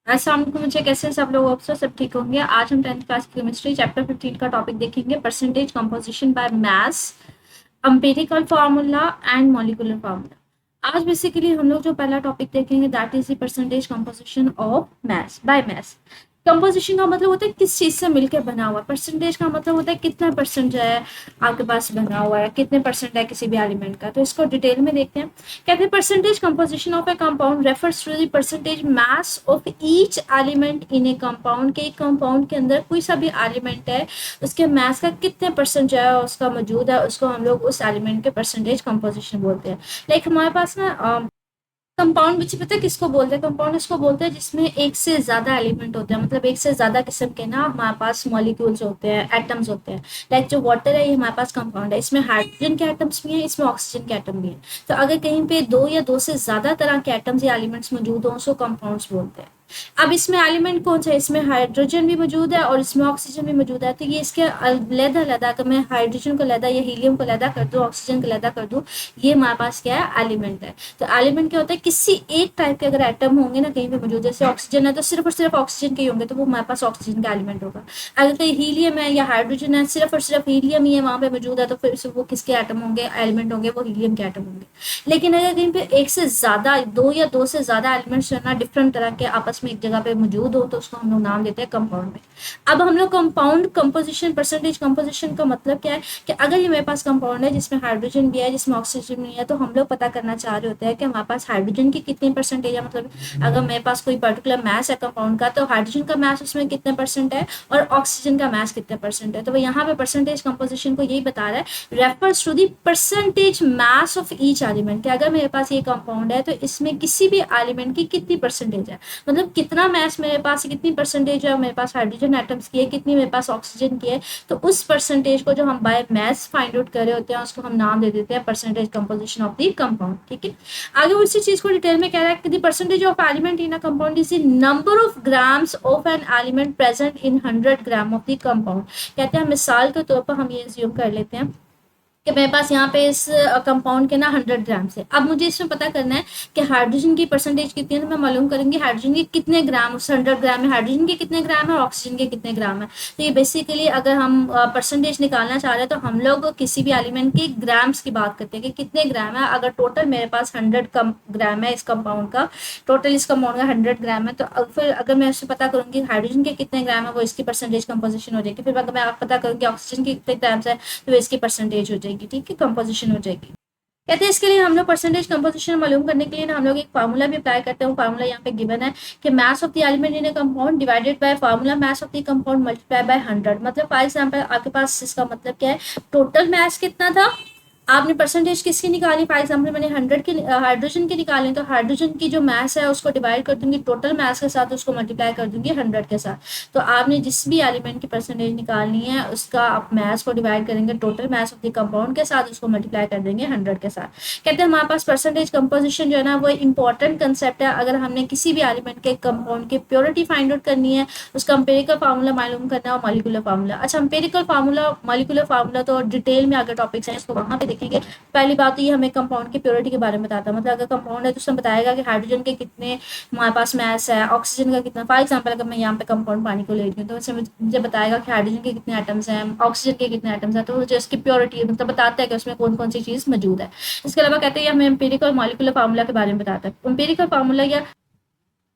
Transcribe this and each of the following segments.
अस्सलाम वालेकुम बच्चे, कैसे हैं सब लोग? अक्सर सब ठीक होंगे। आज हम 10th क्लास की केमिस्ट्री चैप्टर 15 का टॉपिक देखेंगे, percentage composition by mass, empirical formula and molecular formula. आज बेसिकली हम लोग जो पहला टॉपिक देखेंगे that is the percentage composition of mass by mass. Composition का मतलब होता है किस चीज से मिलकर बना हुआ है। परसेंटेज का मतलब होता है कितना परसेंट जो है आपके पास बना हुआ है, कितने परसेंट है किसी भी एलिमेंट का। तो इसको डिटेल में देखते हैं। कहते हैं percentage composition of a compound refers to the percentage mass of each element in a compound के एक कंपाउंड के अंदर कोई सा भी एलिमेंट है उसके मास का कितने परसेंट जो है उसका मौजूद है, उसको हम लोग उस एलिमेंट के परसेंटेज कंपोजिशन बोलते हैं। लाइक हमारे पास ना कंपाउंड बच्चे पता है किसको बोलते हैं? कंपाउंड इसको बोलते हैं जिसमें एक से ज्यादा एलिमेंट होते हैं, मतलब एक से ज्यादा किस्म के ना हमारे पास मॉलिक्यूल्स होते हैं, एटम्स होते हैं। लाइक जो वाटर है ये हमारे पास कंपाउंड है, इसमें हाइड्रोजन के एटम्स भी हैं, इसमें ऑक्सीजन के एटम भी हैं। तो अगर कहीं पे दो या दो से ज्यादा तरह के एटम्स या एलिमेंट्स मौजूद हों उसको कंपाउंड्स बोलते हैं। अब इसमें एलिमेंट कौन सा है? इसमें हाइड्रोजन भी मौजूद है और इसमें ऑक्सीजन भी मौजूद है। तो ये इसके अलहदा अलहदा, अगर मैं हाइड्रोजन को अलहदा या हीलियम को अलहदा कर दूँ, ऑक्सीजन को अलहदा कर दूँ, ये हमारे पास क्या है? एलिमेंट है। तो एलिमेंट क्या होता है? किसी एक टाइप के अगर एटम होंगे ना कहीं पे मौजूद, जैसे ऑक्सीजन है तो सिर्फ और सिर्फ ऑक्सीजन के ही होंगे, तो वो हमारे पास ऑक्सीजन का एलिमेंट होगा। अगर कहीं हीलियम है या हाइड्रोजन है, सिर्फ और सिर्फ हीलियम ही है वहां पे मौजूद है, तो फिर से वो किसके एटम होंगे? एलिमेंट होंगे, वो हीलियम के एटम होंगे। लेकिन अगर कहीं पे एक से ज्यादा, दो या दो से ज्यादा एलिमेंट्स है ना डिफरेंट तरह के आपस में एक जगह पे मौजूद हो, तो उसको हम लोग नाम देते हैं कंपाउंड में। अब हम लोग कंपाउंड कंपोजिशन, परसेंटेज कंपोजिशन का मतलब क्या है कि अगर ये मेरे पास कंपाउंड है जिसमें हाइड्रोजन भी है जिसमें ऑक्सीजन भी है, तो हम लोग पता करना चाह रहे होते हैं कि हमारे पास हाइड्रोजन की कितनी परसेंटेज है। मतलब अगर मेरे पास कोई पर्टिकुलर मास है कंपाउंड का, तो हाइड्रोजन का मास उसमें कितने परसेंट है और ऑक्सीजन का मास कितने परसेंट है। तो यहाँ पे परसेंटेज कंपोजिशन को यही बता रहा है, refers to the percentage mass of each element, कि अगर मेरे पास ये कंपाउंड है तो इसमें किसी भी एलिमेंट की कितनी परसेंटेज है, मतलब कितना मास मेरे पास, कितनी परसेंटेज है मेरे पास हाइड्रोजन एटम्स की है, कितनी मेरे पास ऑक्सीजन की है। तो उस परसेंटेज को जो हम बाय मास फाइंड आउट कर रहे होते हैं उसको हम नाम दे देते हैं percentage composition of the compound. ठीक है, आगे उसी चीज को डिटेल में कह रहा है कि the percentage of element in a compound is the number of grams of an element present in 100 gram of the compound. कहते हैं मिसाल के तौर पर हम ये एज्यूम कर लेते हैं कि मेरे पास यहाँ पे इस कंपाउंड के ना 100 ग्राम से, अब मुझे इसमें पता करना है कि हाइड्रोजन की परसेंटेज कितनी है। तो मैं मालूम करूंगी हाइड्रोजन के कितने ग्राम उस 100 ग्राम में, हाइड्रोजन के कितने ग्राम है और ऑक्सीजन के कितने ग्राम है। तो ये बेसिकली अगर हम परसेंटेज निकालना चाह रहे हैं तो हम लोग किसी भी एलिमेंट के ग्राम्स की बात करते हैं कि कितने ग्राम है। अगर टोटल मेरे पास 100 ग्राम है इस कंपाउंड का, टोटल इस कंपाउंड का 100 ग्राम है, तो फिर अगर मैं उससे पता करूंगी हाइड्रोजन के कितने ग्राम है, वो इसकी परसेंटेज कंपोजिशन हो जाएगी। फिर अगर मैं पता करूंगी ऑक्सीजन के कितने ग्राम्स है तो इसकी परसेंटेज हो जाएगी। ठीक है, कंपोजिशन हो जाएगी। कहते हैं इसके लिए हम लोग परसेंटेज कंपोजिशन मालूम करने के लिए ना हम लोग एक फार्मूला भी अप्लाई करते हैं। वो फार्मूला यहाँ पे गिवन है कि mass of the element in a compound divided by formula mass of the compound multiply by 100। मतलब फॉर एग्जांपल आपके पास इसका मतलब क्या है, टोटल मास कितना था, आपने परसेंटेज किसकी निकाली, फॉर एग्जाम्पल मैंने 100 की हाइड्रोजन की निकाली, तो हाइड्रोजन की जो मास है उसको डिवाइड कर दूंगी टोटल मास के साथ, उसको मल्टीप्लाई कर दूंगी 100 के साथ। तो आपने जिस भी एलिमेंट की परसेंटेज निकालनी है उसका आप मास को डिवाइड करेंगे total mass of the compound के साथ, उसको मल्टीप्लाई कर देंगे 100 के साथ। कहते हैं हमारे पास परसेंटेज कंपोजिशन जो है ना वो इंपॉर्टेंट कंसेप्ट है। अगर हमने किसी भी एलिमेंट के कंपाउंड की प्योरिटी फाइंड आउट करनी है, उसका एम्पिरिकल फार्मूला मालूम करना है और मॉलिक्यूलर फार्मूला। अच्छा, एम्पिरिकल फार्मूला मॉलिक्यूलर फार्मूला तो डिटेल में अगर टॉपिक्स हैं इसको वहां पे देखेंगे। पहली बात तो ये हमें कंपाउंड की प्योरिटी के बारे में बताता है, मतलब अगर कंपाउंड है तो उसमें बताएगा कि हाइड्रोजन के कितने हमारे पास मास है, ऑक्सीजन का कितना। फॉर एग्जाम्पल अगर मैं यहाँ पे कंपाउंड पानी को ले रही हूँ तो उसमें मुझे बताएगा कि हाइड्रोजन के कितने एटम्स हैं, ऑक्सीजन के कितने एटम्स हैं, तो जो इसकी प्योरिटी मतलब बताता है कि उसमें कौन कौन सी चीज मौजूद है। इसके अलावा कहते हैं हमें एम्पिरिकल मॉलिक्यूलर फार्मूला के बारे में बताता है। एम्पिरिकल फार्मूला या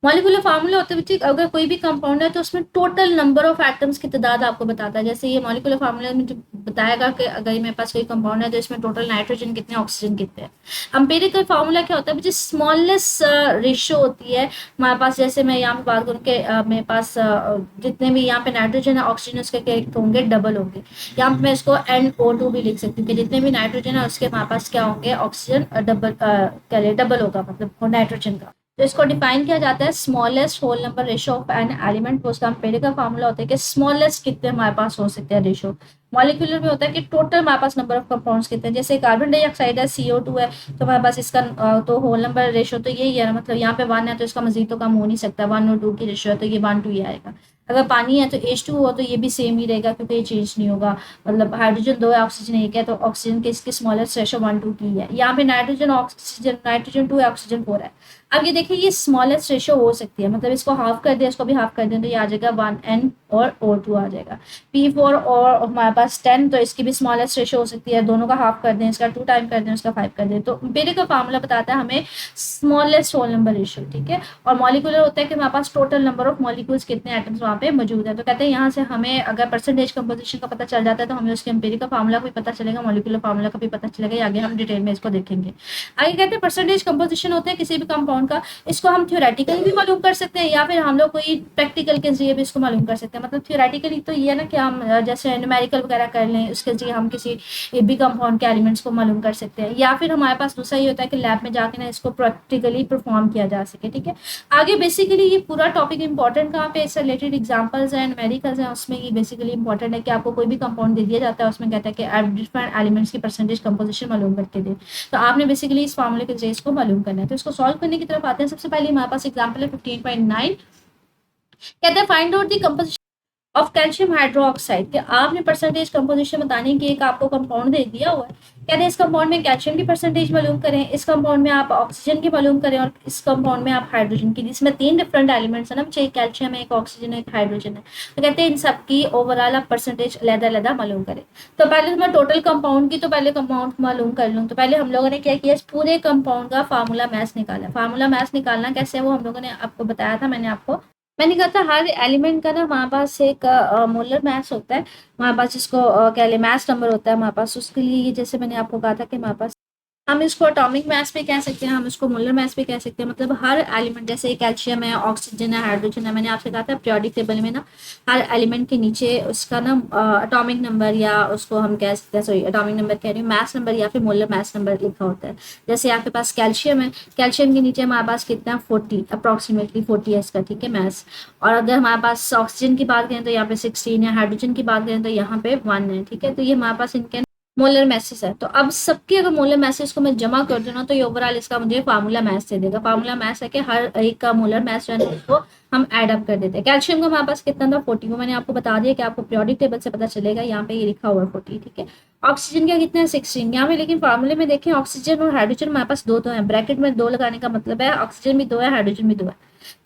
मॉलिक्यूलर फार्मूला होते हुए ठीक, अगर कोई भी कंपाउंड है तो उसमें टोटल नंबर ऑफ एटम्स की तादाद आपको बताता है। जैसे ये मॉलिक्यूलर फार्मूला में बताएगा कि अगर मेरे पास कोई कंपाउंड है तो इसमें टोटल नाइट्रोजन कितने, ऑक्सीजन कितने हैं। एम्पिरिकल फार्मूला क्या होता है, जो स्मॉलेस्ट रेशियो होती है हमारे पास। जैसे मैं यहाँ पे बात करूँ कि मेरे पास जितने भी यहाँ पे नाइट्रोजन है ऑक्सीजन उसके क्या होंगे, डबल होंगे। यहाँ पे मैं इसको NO2 भी लिख सकती हूँ कि जितने भी नाइट्रोजन है उसके हमारे पास क्या होंगे, ऑक्सीजन डबल क्या डबल होगा, मतलब नाइट्रोजन का। तो इसको डिफाइन किया जाता है smallest whole number ratio of an element. उसका एम्पिरिकल फार्मूला होता है कि स्मॉलेस्ट कितने हमारे पास हो सकते हैं रेशियो। मॉलिक्यूलर में होता है कि टोटल हमारे पास नंबर ऑफ कंपाउंड्स कितने हैं। जैसे कार्बन डाइऑक्साइड है CO2 है, तो हमारे पास इसका तो होल नंबर रेशियो तो यही है, मतलब यहाँ पे 1 है तो इसका मजीद तो कम हो नहीं सकता। 1 और 2 की रेशियो है तो ये 1 2 ही आएगा। अगर पानी है तो H2 हो तो ये भी सेम ही रहेगा क्योंकि ये चेंज नहीं होगा। मतलब हाइड्रोजन 2 है ऑक्सीजन 1 है, तो ऑक्सीजन की इसकी स्मॉलेस्ट रेशियो 1 2 की है। यहाँ पे नाइट्रोजन 2 है ऑक्सीजन 4 है। अब ये देखिए ये स्मॉलेस्ट रेशियो हो सकती है, मतलब इसको हाफ कर दिया, इसको भी हाफ कर दें तो ये आ जाएगा 1n और O2 आ जाएगा। P4 और हमारे पास 10, तो इसकी भी स्मॉलेस्ट रेशियो हो सकती है, दोनों का हाफ कर दें, इसका 2 टाइम कर दें, उसका 5 कर दें, तो एम्पिरिकल का फार्मूला बताता है हमें स्मॉलेस्ट होल नंबर रेशियो, ठीक है। और मॉलिक्यूलर होता है कि हमारे पास टोटल नंबर ऑफ मॉलिक्यूल्स कितने एटम्स वहाँ पे मौजूद है। तो कहते हैं यहाँ से हमें अगर परसेंटेज कंपोजिशन का पता चल जाता है तो हमें उसके एम्पिरिकल फार्मूला का भी पता चलेगा, मॉलिक्यूलर फार्मूला का भी पता चलेगा, आगे हम डिटेल में इसको देखेंगे। आगे कहते हैं परसेंटेज कंपोजिशन होता है किसी भी कंपाउंड का, इसको हम थ्योरेटिकली भी मालूम कर सकते हैं या फिर हम लोग कोई प्रैक्टिकल के जरिए भी इसको मालूम कर सकते हैं। मतलब थ्योरेटिकली तो ये ना कि हम जैसे न्यूमेरिकल वगैरह कर लें, उसके जरिए हम किसी भी कंपाउंड के एलिमेंट्स को मालूम कर सकते हैं, या फिर हमारे पास दूसरा ये होता है कि लैब में जाके ना इसको प्रैक्टिकली परफॉर्म किया जा सके, ठीक है। आगे बेसिकली ये पूरा टॉपिक इंपॉर्टेंट कहाँ पे, इससे रिलेटेड एग्जाम्पल्स हैं, न्यूमेरिकल्स हैं, उसमें ये बेसिकली इंपॉर्टेंट है कि आपको कोई भी कंपाउंड दे दिया जाता है, उसमें कहता है कि डिफरेंट एलिमेंट्स की परसेंटेज कंपोजिशन मालूम करके दे, तो आपने बेसिकली इस फार्मूले के जरिए इसको मालूम करना है। तो इसको सॉल्व करने की तरफ आते हैं। सबसे पहले हमारे पास एग्जाम्पल है 15.9, कहते हैं find out the composition of calcium hydroxide, कि आपने परसेंटेज कंपोजिशन बताने की एक आपको कंपाउंड दे दिया हुआ है, कहते हैं इस कंपाउंड में कैल्शियम की परसेंटेज मालूम करें, इस कंपाउंड में आप ऑक्सीजन की मालूम करें और इस कंपाउंड में आप हाइड्रोजन की, जिसमें 3 डिफरेंट एलिमेंट्स है ना, एक कैल्शियम है, एक ऑक्सीजन है, एक हाइड्रोजन है, तो कहते हैं इन सब की ओवरऑल आप परसेंटेज अलग-अलग मालूम करें। तो पहले मैं टोटल कंपाउंड की तो पहले कंपाउंड मालूम कर लूँ। तो पहले हम लोगों ने क्या किया, इस पूरे कंपाउंड का फार्मूला मैथ निकाला। फार्मूला मैथ निकालना कैसे है वो हम लोगों ने आपको बताया था, मैंने कहा था हर एलिमेंट का ना हमारे पास एक मोलर मास होता है, हमारे पास जिसको कह ले मास नंबर होता है हमारे पास, उसके लिए ये जैसे मैंने आपको कहा था कि हमारे पास हम इसको एटॉमिक मास भी कह सकते हैं, हम इसको मोलर मास भी कह सकते हैं। मतलब हर एलिमेंट जैसे कैल्शियम है, ऑक्सीजन है, हाइड्रोजन है, मैंने आपसे कहा था पीरियोडिक टेबल में ना हर एलिमेंट के नीचे उसका ना एटॉमिक नंबर, या उसको हम कह सकते हैं, सॉरी एटॉमिक नंबर कह रही हूँ, मास नंबर या फिर मोलर मास नंबर लिखा होता है। जैसे आपके पास कैल्शियम है, कैल्शियम के नीचे हमारे पास कितना 40, अप्रॉक्सीमेटली 40 है इसका, ठीक है, मास। और अगर हमारे पास ऑक्सीजन की बात करें तो यहाँ पे 16 है, हाइड्रोजन की बात करें तो यहाँ पे 1 है, ठीक है। तो ये हमारे पास इनके मोलर मैसेज है। तो अब सबके अगर मोलर मैसेज को मैं जमा कर दूँ ना तो ये ओवरऑल इसका मुझे फार्मूला मैथ दे देगा। फार्मूला मैथ है कि हर एक का मोलर मैथ जो है उसको हम ऐड अप कर देते हैं। कैल्शियम का हमारे पास कितना था 40, वो मैंने आपको बता दिया कि आपको पीरियोडिक टेबल से पता चलेगा, यहाँ पे ये लिखा हुआ है 40, ठीक है। ऑक्सीजन का कितना है 16 यहाँ पे, लेकिन फार्मूले में देखें ऑक्सीजन और हाइड्रोजन हमारे पास दो है, ब्रैकेट में 2 लगाने का मतलब है ऑक्सीजन भी 2 है, हाइड्रोजन भी 2 है।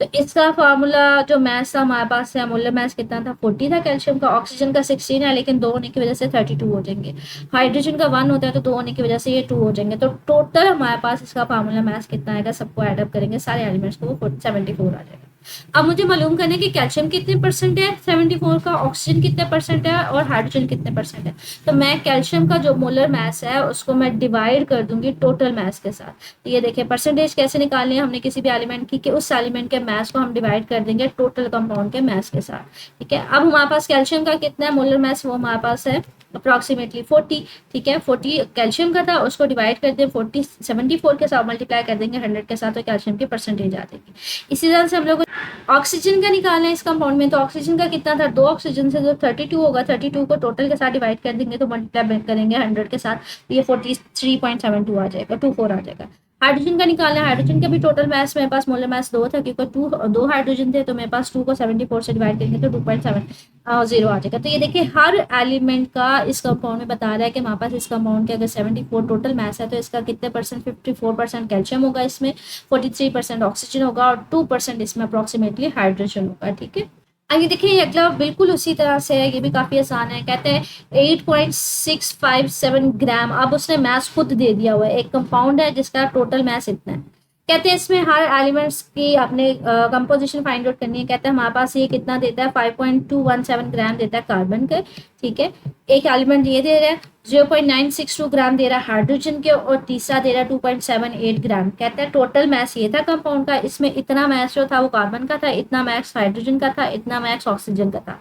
तो इसका फार्मूला जो मैथ्स था हमारे पास है, मोलर मैथ्स कितना था 40 था कैल्शियम का, ऑक्सीजन का 16 है, लेकिन 2 होने की वजह से 32 हो जाएंगे। हाइड्रोजन का 1 होता है तो 2 होने की वजह से ये 2 हो जाएंगे। तो टोटल हमारे पास इसका फार्मूला मैथ्स कितना आएगा, सबको एडअप करेंगे सारे एलिमेंट्स को, वो 74 आ जाएगा। अब मुझे मालूम करना है कि कैल्शियम कितने परसेंट है 74 का, ऑक्सीजन कितने परसेंट है और हाइड्रोजन कितने परसेंट है। तो मैं कैल्शियम का जो मोलर मास है उसको मैं डिवाइड कर दूंगी टोटल मास के साथ। तो ये देखिए परसेंटेज कैसे निकालनी है हमने किसी भी एलिमेंट की, कि उस एलिमेंट के मास को हम डिवाइड कर देंगे टोटल कंपाउंड के मास के साथ, ठीक है। अब हमारे पास कैल्शियम का कितना है मोलर मास, वो हमारे पास है अप्रॉक्सीमेटली 40, ठीक है। 40 कैल्शियम का था, उसको डिवाइड कर दें 74 के साथ मल्टीप्लाई कर देंगे 100 के साथ, तो कैल्शियम की परसेंटेज आ जाएगी। इसी तरह से हम लोग ऑक्सीजन का निकालना है इस कंपाउंड में, तो ऑक्सीजन का कितना था 2 ऑक्सीजन से जो 32 होगा, 32 को टोटल के साथ डिवाइड कर देंगे तो मल्टीप्लाई करेंगे 100 के साथ, तो ये 43.72 आ जाएगा, 24 आ जाएगा। हाइड्रोजन का निकालना है, हाइड्रोजन का भी टोटल मास मेरे पास मोलर मास 2 था, क्योंकि 2 हाइड्रोजन थे, तो मेरे पास 2 को 74 से डिवाइड करेंगे तो 2.70 आ जाएगा। तो ये देखिए हर एलिमेंट का इस कंपाउंड में बता रहा है कि हमारे पास इस कंपाउंड के अगर 74 टोटल मास है तो इसका कितने परसेंट 54% कैल्शियम होगा, इसमें 43% ऑक्सीजन होगा और 2% इसमें अप्रोक्सीमेटली हाइड्रोजन होगा, ठीक है। आगे देखिए ये अगला बिल्कुल उसी तरह से है, ये भी काफी आसान है। कहते हैं 8.657 ग्राम, अब उसने मास खुद दे दिया हुआ है, एक कंपाउंड है जिसका टोटल मास इतना है। कहते हैं इसमें हर एलिमेंट्स की अपने कंपोजिशन फाइंड आउट करनी है। कहते हैं हमारे पास ये कितना देता है 5.217 ग्राम देता है कार्बन का, ठीक है। एक एलिमेंट ये दे रहा है 0.962 ग्राम दे रहा है हाइड्रोजन के, और तीसरा दे रहा है 2.78 ग्राम। कहता है टोटल मास ये था कंपाउंड का, इसमें इतना मास जो था वो कार्बन का था, इतना मास हाइड्रोजन का था, इतना मास ऑक्सीजन का था।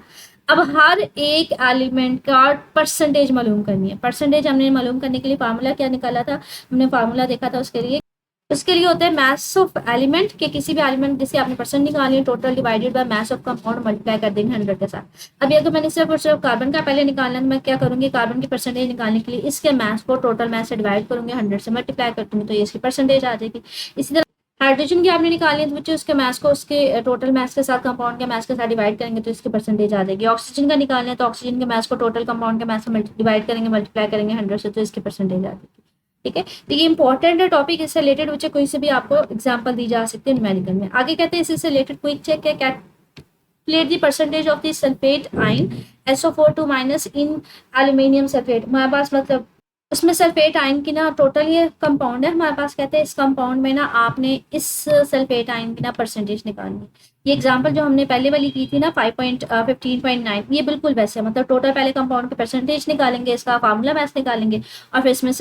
अब हर एक एलिमेंट का परसेंटेज मालूम करनी है। परसेंटेज हमने मालूम करने के लिए फार्मूला क्या निकाला था, हमने फार्मूला देखा था उसके लिए होता है मास ऑफ एलिमेंट, के किसी भी एलिमेंट जिसे आपने परसेंट निकाली है total divided by mass of compound multiply कर देंगे 100 के साथ। अभी अगर मैंने सिर्फ और सिर्फ कार्बन का पहले निकालना है तो मैं क्या करूंगी, कार्बन की परसेंटेज निकालने के लिए इसके मास को टोटल मास से डिवाइड करूंगी, 100 से मल्टीप्लाई कर दूंगी तो ये इसकी परसेंटेज आ जाएगी। इसी तरह हाइड्रोजन की आपने निकाली है तो उसके मास को उसके टोटल मास के साथ कंपाउंड के मास के साथ डिवाइड करेंगे तो इसकी परसेंटेज आ जाएगी। ऑक्सीजन का निकालना है तो ऑक्सीजन के मास को टोटल कंपाउंड के मास से डिवाइड करेंगे, मल्टीप्लाई करेंगे 100 से, तो इसकी परसेंटेज आ जाएगी। ठीक है। तो ये इंपॉर्टेंट है टॉपिक, इससे रिलेटेड बच्चे कोई से भी आपको एग्जांपल दी जा सकती है न्यूमेरिकल में। आगे कहते हैं इससे रिलेटेड क्विक चेक है, calculate the percentage of the sulphate ion SO4 minus in aluminium sulphate. हमारे पास मतलब उसमें सल्फेट आयन की ना टोटल ये कंपाउंड है हमारे पास, कहते हैं इस कंपाउंड में ना आपने इस सल्फेट आयन की ना परसेंटेज निकालनी है। ये एग्जांपल जो हमने पहले वाली की थी ना 5.15.9, ये बिल्कुल वैसे है, मतलब टोटल पहले कंपाउंड की परसेंटेज निकालेंगे, इसका फार्मूला मैथ निकालेंगे, और फिर इसमें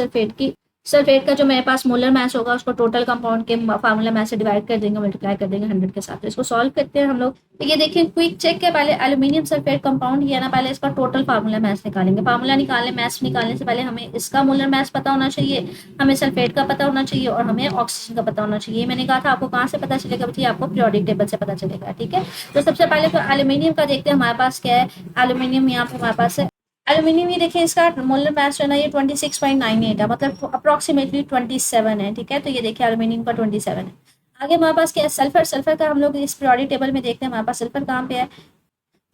सल्फेट का जो मेरे पास मोलर मास होगा उसको टोटल कंपाउंड के फार्मूला मास से डिवाइड कर देंगे, मल्टीप्लाई कर देंगे 100 के साथ। तो इसको सॉल्व करते हैं हम लोग। तो ये देखिए क्विक चेक के पहले एल्यूमिनियम सल्फेट कंपाउंड ये ना, पहले इसका टोटल फार्मूला मास निकालेंगे। फार्मूला निकालने मास निकालने से पहले हमें इसका मोलर मास पता होना चाहिए, हमें सल्फेट का पता होना चाहिए, और हमें ऑक्सीजन का पता होना चाहिए। मैंने कहा था आपको कहाँ से पता चलेगा बच्चे, आपको पीरियोडिक टेबल से पता चलेगा। ठीक है, तो सबसे पहले तो एल्यूमिनियम का देखते हैं हमारे पास क्या है। एल्यूमिनियम यहाँ पे हमारे पास है एल्यूमिनियम, ये देखिए इसका मोलर मास जो है ना ये 26.98 है, मतलब अप्रोक्सीमेटली 27 है। ठीक है, तो ये देखिए एल्यूमिनियम का 27 है। आगे हमारे पास क्या है, सल्फर। सल्फर का हम लोग इस पीरियोडिक टेबल में देखते हैं हमारे पास सल्फर कहाँ पे है।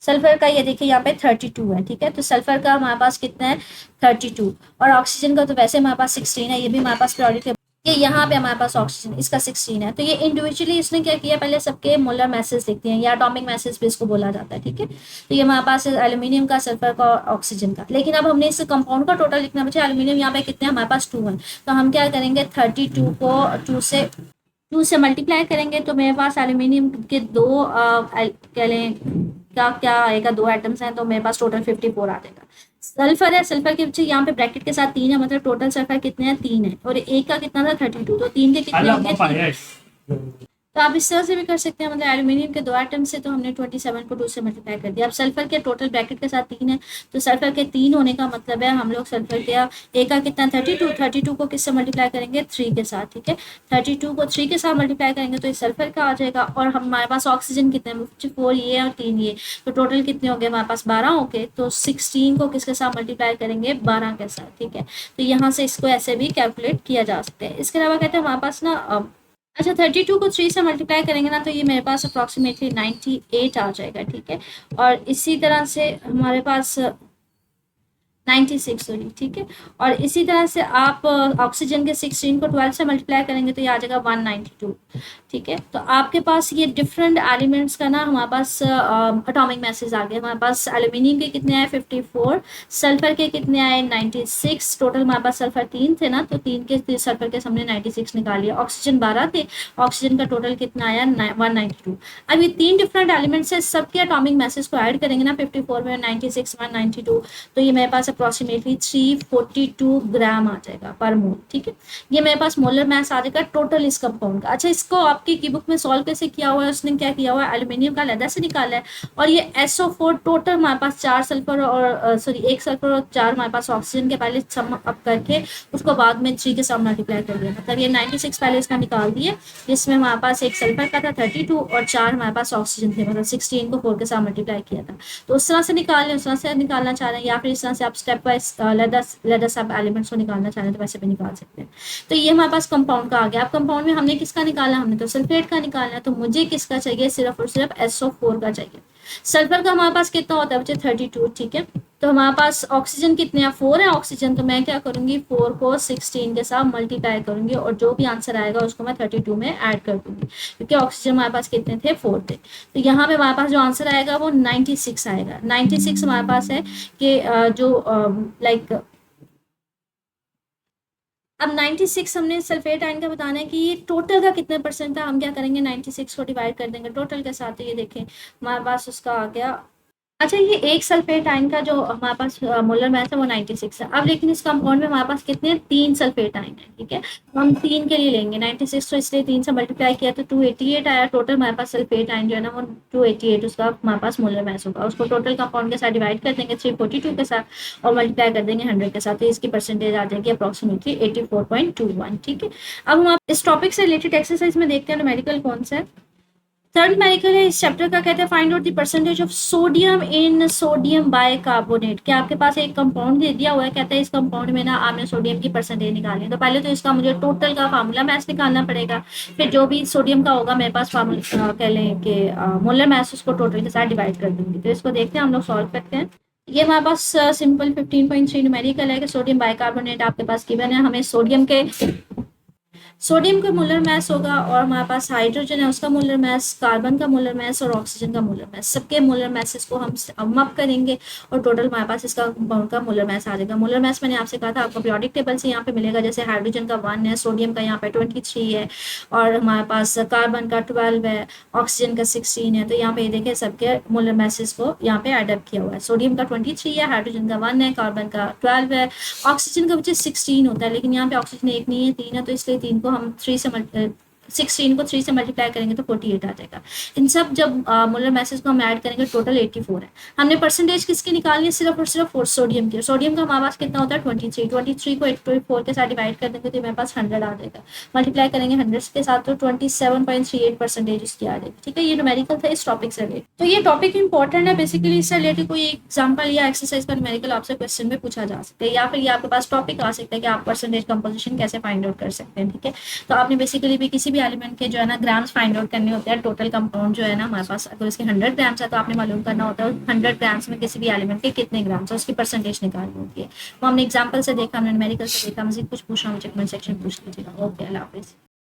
सल्फर का ये देखिए यहाँ पे 32 है। ठीक है, तो सल्फर का हमारे पास कितना है 32, और ऑक्सीजन का तो वैसे हमारे पास 16 है, ये भी हमारे पास पीरियोडिक टेबल। ये यहाँ पे हमारे पास ऑक्सीजन इसका 16 है। तो ये इंडिविजुअली इसने क्या किया, पहले सबके मोलर मैसेज देखते हैं, या एटॉमिक मैसेज भी इसको बोला जाता है। ठीक है, तो ये हमारे पास एल्यूमिनियम का, सल्फर का और ऑक्सीजन का। लेकिन अब हमने इस कंपाउंड का टोटल लिखना बचा। एल्यूमिनियम यहाँ पे कितने हमारे पास 2 है, तो हम क्या करेंगे 32 को 2 से मल्टीप्लाई करेंगे, तो मेरे पास एल्यूमिनियम के दो कह लें क्या क्या आएगा, 2 एटम्स हैं, तो मेरे पास टोटल 54 आ जाएगा। सल्फर है, सल्फर के पीछे यहाँ पे ब्रैकेट के साथ 3 है, मतलब टोटल सल्फर कितने हैं 3 है, और एक का कितना था 32, तो 3 के कितने होंगे। तो आप इस तरह से भी कर सकते हैं, मतलब एल्यूमिनियम के 2 एटम से तो हमने 27 को 2 से मल्टीप्लाई कर दिया। अब सल्फर के टोटल ब्रैकेट के साथ 3 है, तो सल्फर के 3 होने का मतलब है हम लोग सल्फर के एक का कितना 32 को किससे मल्टीप्लाई करेंगे 3 के साथ। ठीक है, 32 को 3 के साथ मल्टीप्लाई करेंगे तो ये सल्फर का आ जाएगा। और हमारे पास ऑक्सीजन कितने हैं 4 ये और 3 ये, तो टोटल कितने हो गए हमारे पास 12 हो गए। तो 16 को किसके साथ मल्टीप्लाई करेंगे 12 के साथ। ठीक है, तो यहाँ से इसको ऐसे भी कैलकुलेट किया जा सकता है। इसके अलावा कहते हैं हमारे पास ना अच्छा 32 को 3 से मल्टीप्लाई करेंगे ना, तो ये मेरे पास अप्रॉक्सीमेटली 98 आ जाएगा। ठीक है, और इसी तरह से हमारे पास 96 सॉरी। ठीक है, और इसी तरह से आप ऑक्सीजन के 16 को 12 से मल्टीप्लाई करेंगे तो ये आ जाएगा 192। ठीक है, तो आपके पास ये डिफरेंट एलिमेंट्स का ना हमारे पास एटॉमिक मैसेज आ गया। हमारे पास एल्यूमिनियम के कितने आए 54, सल्फर के कितने आए 96, टोटल हमारे पास सल्फर 3 थे ना, तो 3 के सल्फर के हमने 96 निकाल लिया। ऑक्सीजन 12 थे, ऑक्सीजन का टोटल कितना आया 192। अब ये 3 डिफरेंट एलिमेंट्स है, सबके एटॉमिक मैसेज को ऐड करेंगे ना 54 में 96 192, तो ये मेरे पास अप्रॉक्सीमेटली 342 ग्राम आ जाएगा पर मोल। ठीक है, ये मेरे पास मोलर मास आ जाएगा टोटल इस कंपाउंड का। अच्छा, इसको आपकी की बुक में सॉल्व कैसे किया हुआ है, उसने क्या किया हुआ है एल्यूमिनियम का अलग से निकाला है, और ये SO4 टोटल हमारे पास 4 सल्फर और सॉरी 1 सल्फर और 4 हमारे पास ऑक्सीजन के पहले सम अप करके उसको बाद में 3 के साथ मल्टीप्लाई कर दिया, मतलब ये 96 पहले इसका निकाल दिए, जिसमें हमारे पास 1 सल्फर का था 32 और 4 हमारे पास ऑक्सीजन थे, मतलब 16 को 4 के साथ मल्टीप्लाई किया था। तो उस तरह से निकाल लें, उस तरह से निकालना चाह रहे हैं, या फिर इस तरह से आप स्टेप वाइज लेदर सब एलिमेंट्स को निकालना चाह रहे हैं तो वैसे भी निकाल सकते हैं। तो ये हमारे पास कंपाउंड का आ गया। अब कंपाउंड में हमने किसका निकाला, हमने तो सल्फेट का निकालना है, तो मुझे किसका चाहिए सिर्फ और सिर्फ SO4 का चाहिए। सल्फर का हमारे पास कितना होता है बच्चे 32। ठीक है, तो हमारे पास ऑक्सीजन कितने हैं 4 है ऑक्सीजन, तो मैं क्या करूंगी 4 को 16 के साथ मल्टीप्लाई करूंगी और जो भी आंसर आएगा उसको मैं 32 में ऐड कर दूंगी, क्योंकि ऑक्सीजन हमारे पास कितने थे 4 थे। तो यहाँ पे हमारे पास जो आंसर आएगा वो 96 आएगा। 96 हमारे पास है कि जो लाइक अब 96 हमने सल्फेट आयन का बताना है कि ये टोटल का कितने परसेंट था। हम क्या करेंगे 96 को डिवाइड कर देंगे टोटल के साथ, तो ये देखें हमारे पास उसका आ गया। अच्छा, ये एक सल्फेट आयन का जो हमारे पास मोलर मास है वो 96 है। अब लेकिन इस कंपाउंड में हमारे पास कितने 3 सल्फेट आयन है। ठीक है, तो हम 3 के लिए लेंगे 96, तो इसलिए 3 से मल्टीप्लाई किया तो 288 आया। टोटल हमारे पास सल्फेट आयन जो है ना वो 288 उसका हमारे पास मोलर मास होगा। उसको टोटल कंपाउंड के साथ डिवाइड कर देंगे 342 के साथ और मल्टीप्लाई कर देंगे 100 के साथ, तो इसकी परसेंटेज आ जाएगी अप्रॉक्सीमेटली 84.21। ठीक है, अब हम इस टॉपिक से रिलेटेड एक्सरसाइज में देखते हैं न्यूमेरिकल कौन सा है। थर्ड न्यूमेरिकल है इस चैप्टर का, कहते हैं find out the percentage of sodium in sodium bicarbonate. क्या आपके पास एक कंपाउंड दे दिया हुआ है, कहते हैं इस कंपाउंड में ना आपने सोडियम की परसेंटेज निकालनी है। तो पहले तो इसका मुझे टोटल का फार्मूला मैथ निकालना पड़ेगा, फिर जो भी सोडियम का होगा मेरे पास फार्मूला कह लें कि मोलर मैथ उसको टोटल के साथ डिवाइड कर दूंगी। तो इसको देखते हैं हम लोग सॉल्व करते हैं। ये हमारे पास सिंपल 15.3 न्यूमेरिकल है कि सोडियम बाइकार्बोनेट आपके पास गिवन है। हमें सोडियम का मोलर मास होगा और हमारे पास हाइड्रोजन है उसका मोलर मास, कार्बन का मोलर मास और ऑक्सीजन का मोलर मास, सबके मोलर मासेस को हम अप करेंगे और टोटल हमारे पास इसका कंपाउंड का मोलर मास आ जाएगा। मोलर मास मैंने आपसे कहा था आपको पीरियोडिक टेबल से यहाँ पे मिलेगा, जैसे हाइड्रोजन का 1 है, सोडियम का यहाँ पे 23 है और हमारे पास कार्बन का 12 है, ऑक्सीजन का 16 है। तो यहाँ पे देखें सबके मोलर मासेस को यहाँ पे एडअप किया हुआ है। सोडियम का 23 है, हाइड्रोजन का 1 है, कार्बन का 12 है, ऑक्सीजन का बच्चे 16 होता है, लेकिन यहाँ पे ऑक्सीजन एक नहीं है 3 है, तो इसलिए 3 को हम 16 को 3 से मल्टीप्लाई करेंगे तो 48 आ जाएगा। इन सब जब मोलर मैसेज को हम ऐड करेंगे टोटल 84 है। हमने परसेंटेज किसकी निकालनी है, सिर्फ और सिर्फ सोडियम की। सोडियम का हमारे पास कितना होता है 23 को 84 के साथ डिवाइड कर देंगे तो मेरे पास 100 आ जाएगा। मल्टीप्लाई करेंगे 100 के साथ तो 27.38% इसकी आ जाएगी। ठीक है, ये न्यूमेरिकल था इस टॉपिक से रिलेटेड। तो ये टॉपिक इंपॉर्टेंट है, बेसिकली इससे रिलेटेड कोई एग्जाम्पल या एक्सरसाइज का न्यूमेरिकल आपसे क्वेश्चन में पूछा जा सकता है, या फिर ये आपके पास टॉपिक आ सकता है कि आप परसेंटेज कंपोजिशन कैसे फाइंड आउट कर सकते हैं। ठीक है, तो आपने बेसिकली भी किसी भी एलिमेंट के जो है ना ग्राम्स फाइंड आउट करने होते हैं। टोटल कंपाउंड जो है ना हमारे पास अगर उसके 100 ग्राम्स है तो आपने मालूम करना होता है 100 ग्राम्स में किसी भी एलिमेंट के कितने ग्राम्स है, उसकी परसेंटेज निकालनी होती है। वो हमने एग्जाम्पल से देखा, हमने न्यूमेरिकल से देखा। मजीद कुछ पूछना मुझे कमेंट सेक्शन पूछ लीजिएगा। ओके, अल्लाह हाफिज़।